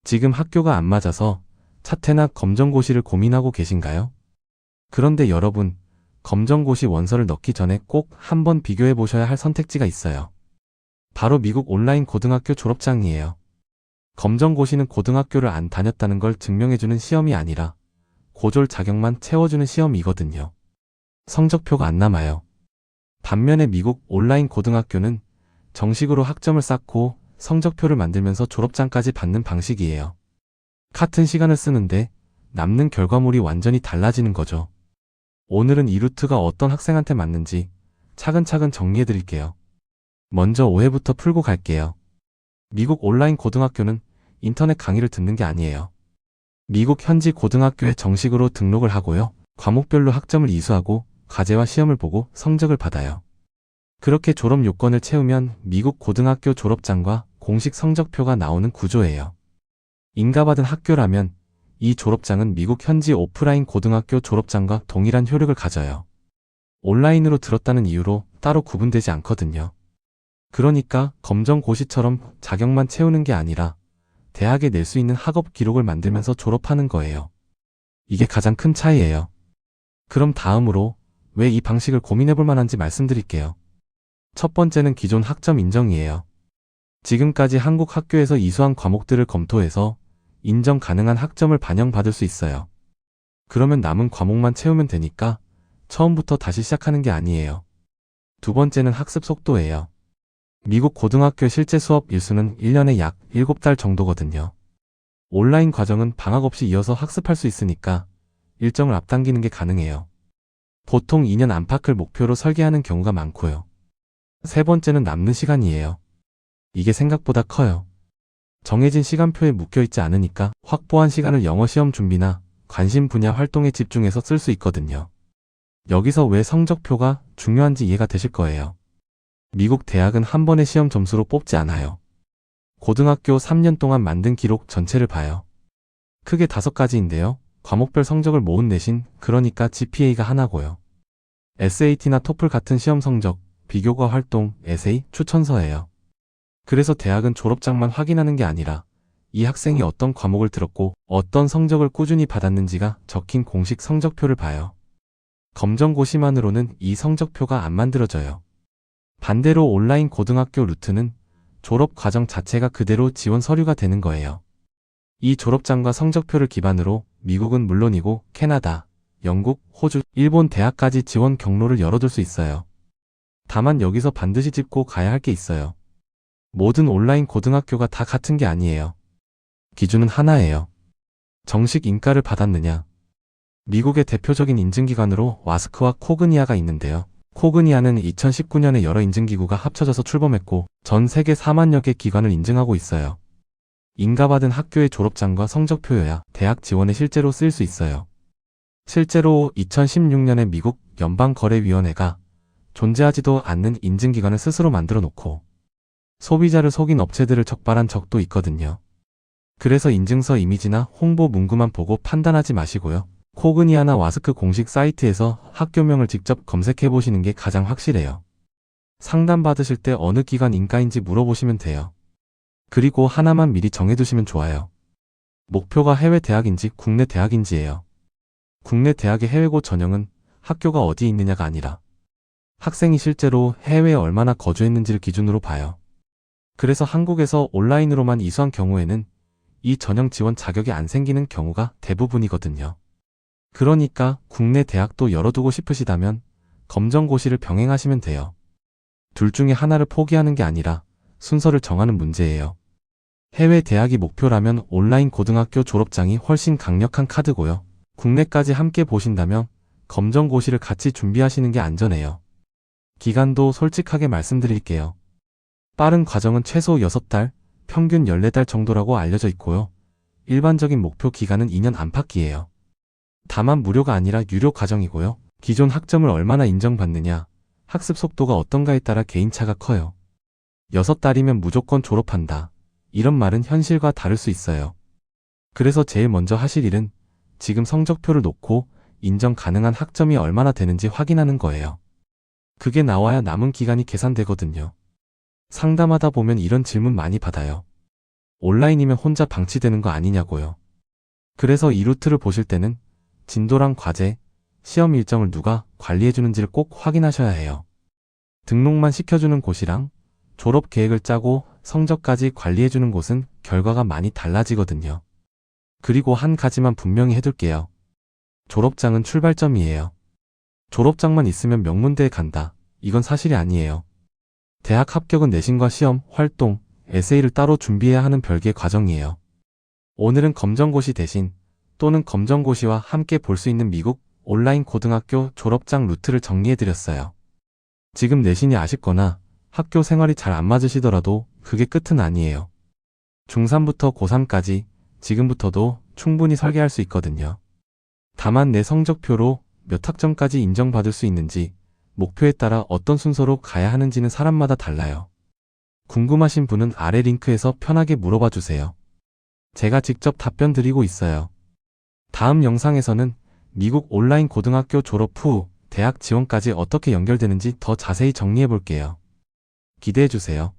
지금 학교가 안 맞아서 차퇴나 검정고시를 고민하고 계신가요? 그런데 여러분, 검정고시 원서를 넣기 전에 꼭 한번 비교해 보셔야 할 선택지가 있어요. 바로 미국 온라인 고등학교 졸업장이에요. 검정고시는 고등학교를 안 다녔다는 걸 증명해주는 시험이 아니라 고졸 자격만 채워주는 시험이거든요. 성적표가 안 남아요. 반면에 미국 온라인 고등학교는 정식으로 학점을 쌓고 성적표를 만들면서 졸업장까지 받는 방식이에요. 같은 시간을 쓰는데 남는 결과물이 완전히 달라지는 거죠. 오늘은 이 루트가 어떤 학생한테 맞는지 차근차근 정리해 드릴게요. 먼저 오해부터 풀고 갈게요. 미국 온라인 고등학교는 인터넷 강의를 듣는 게 아니에요. 미국 현지 고등학교에 정식으로 등록을 하고요. 과목별로 학점을 이수하고 과제와 시험을 보고 성적을 받아요. 그렇게 졸업 요건을 채우면 미국 고등학교 졸업장과 공식 성적표가 나오는 구조예요. 인가받은 학교라면 이 졸업장은 미국 현지 오프라인 고등학교 졸업장과 동일한 효력을 가져요. 온라인으로 들었다는 이유로 따로 구분되지 않거든요. 그러니까 검정고시처럼 자격만 채우는 게 아니라 대학에 낼 수 있는 학업 기록을 만들면서 졸업하는 거예요. 이게 가장 큰 차이예요. 그럼 다음으로 왜 이 방식을 고민해 볼 만한지 말씀드릴게요. 첫 번째는 기존 학점 인정이에요. 지금까지 한국 학교에서 이수한 과목들을 검토해서 인정 가능한 학점을 반영받을 수 있어요. 그러면 남은 과목만 채우면 되니까 처음부터 다시 시작하는 게 아니에요. 두 번째는 학습 속도예요. 미국 고등학교 실제 수업 일수는 1년에 약 7달 정도거든요. 온라인 과정은 방학 없이 이어서 학습할 수 있으니까 일정을 앞당기는 게 가능해요. 보통 2년 안팎을 목표로 설계하는 경우가 많고요. 세 번째는 남는 시간이에요. 이게 생각보다 커요. 정해진 시간표에 묶여있지 않으니까 확보한 시간을 영어 시험 준비나 관심 분야 활동에 집중해서 쓸 수 있거든요. 여기서 왜 성적표가 중요한지 이해가 되실 거예요. 미국 대학은 한 번의 시험 점수로 뽑지 않아요. 고등학교 3년 동안 만든 기록 전체를 봐요. 크게 5가지인데요. 과목별 성적을 모은 내신, 그러니까 GPA가 하나고요. SAT나 토플 같은 시험 성적, 비교과 활동, 에세이, 추천서예요. 그래서 대학은 졸업장만 확인하는 게 아니라 이 학생이 어떤 과목을 들었고 어떤 성적을 꾸준히 받았는지가 적힌 공식 성적표를 봐요. 검정고시만으로는 이 성적표가 안 만들어져요. 반대로 온라인 고등학교 루트는 졸업 과정 자체가 그대로 지원 서류가 되는 거예요. 이 졸업장과 성적표를 기반으로 미국은 물론이고 캐나다, 영국, 호주, 일본 대학까지 지원 경로를 열어둘 수 있어요. 다만 여기서 반드시 짚고 가야 할 게 있어요. 모든 온라인 고등학교가 다 같은 게 아니에요. 기준은 하나예요. 정식 인가를 받았느냐. 미국의 대표적인 인증기관으로 와스크와 코그니아가 있는데요. 코그니아는 2019년에 여러 인증기구가 합쳐져서 출범했고 전 세계 4만여 개 기관을 인증하고 있어요. 인가받은 학교의 졸업장과 성적표여야 대학 지원에 실제로 쓰일 수 있어요. 실제로 2016년에 미국 연방거래위원회가 존재하지도 않는 인증기관을 스스로 만들어 놓고 소비자를 속인 업체들을 적발한 적도 있거든요. 그래서 인증서 이미지나 홍보 문구만 보고 판단하지 마시고요. 코그니아나 와스크 공식 사이트에서 학교명을 직접 검색해 보시는 게 가장 확실해요. 상담 받으실 때 어느 기관 인가인지 물어보시면 돼요. 그리고 하나만 미리 정해두시면 좋아요. 목표가 해외 대학인지 국내 대학인지예요. 국내 대학의 해외고 전형은 학교가 어디에 있느냐가 아니라 학생이 실제로 해외에 얼마나 거주했는지를 기준으로 봐요. 그래서 한국에서 온라인으로만 이수한 경우에는 이 전형 지원 자격이 안 생기는 경우가 대부분이거든요. 그러니까 국내 대학도 열어두고 싶으시다면 검정고시를 병행하시면 돼요. 둘 중에 하나를 포기하는 게 아니라 순서를 정하는 문제예요. 해외 대학이 목표라면 온라인 고등학교 졸업장이 훨씬 강력한 카드고요. 국내까지 함께 보신다면 검정고시를 같이 준비하시는 게 안전해요. 기간도 솔직하게 말씀드릴게요. 빠른 과정은 최소 6달, 평균 14달 정도라고 알려져 있고요. 일반적인 목표 기간은 2년 안팎이에요. 다만 무료가 아니라 유료 과정이고요. 기존 학점을 얼마나 인정받느냐, 학습 속도가 어떤가에 따라 개인차가 커요. 6달이면 무조건 졸업한다. 이런 말은 현실과 다를 수 있어요. 그래서 제일 먼저 하실 일은 지금 성적표를 놓고 인정 가능한 학점이 얼마나 되는지 확인하는 거예요. 그게 나와야 남은 기간이 계산되거든요. 상담하다 보면 이런 질문 많이 받아요. 온라인이면 혼자 방치되는 거 아니냐고요. 그래서 이 루트를 보실 때는 진도랑 과제, 시험 일정을 누가 관리해주는지를 꼭 확인하셔야 해요. 등록만 시켜주는 곳이랑 졸업 계획을 짜고 성적까지 관리해주는 곳은 결과가 많이 달라지거든요. 그리고 한 가지만 분명히 해둘게요. 졸업장은 출발점이에요. 졸업장만 있으면 명문대에 간다. 이건 사실이 아니에요. 대학 합격은 내신과 시험, 활동, 에세이를 따로 준비해야 하는 별개의 과정이에요. 오늘은 검정고시 대신 또는 검정고시와 함께 볼 수 있는 미국 온라인 고등학교 졸업장 루트를 정리해드렸어요. 지금 내신이 아쉽거나 학교 생활이 잘 안 맞으시더라도 그게 끝은 아니에요. 중3부터 고3까지 지금부터도 충분히 설계할 수 있거든요. 다만 내 성적표로 몇 학점까지 인정받을 수 있는지, 목표에 따라 어떤 순서로 가야 하는지는 사람마다 달라요. 궁금하신 분은 아래 링크에서 편하게 물어봐 주세요. 제가 직접 답변 드리고 있어요. 다음 영상에서는 미국 온라인 고등학교 졸업 후 대학 지원까지 어떻게 연결되는지 더 자세히 정리해 볼게요. 기대해 주세요.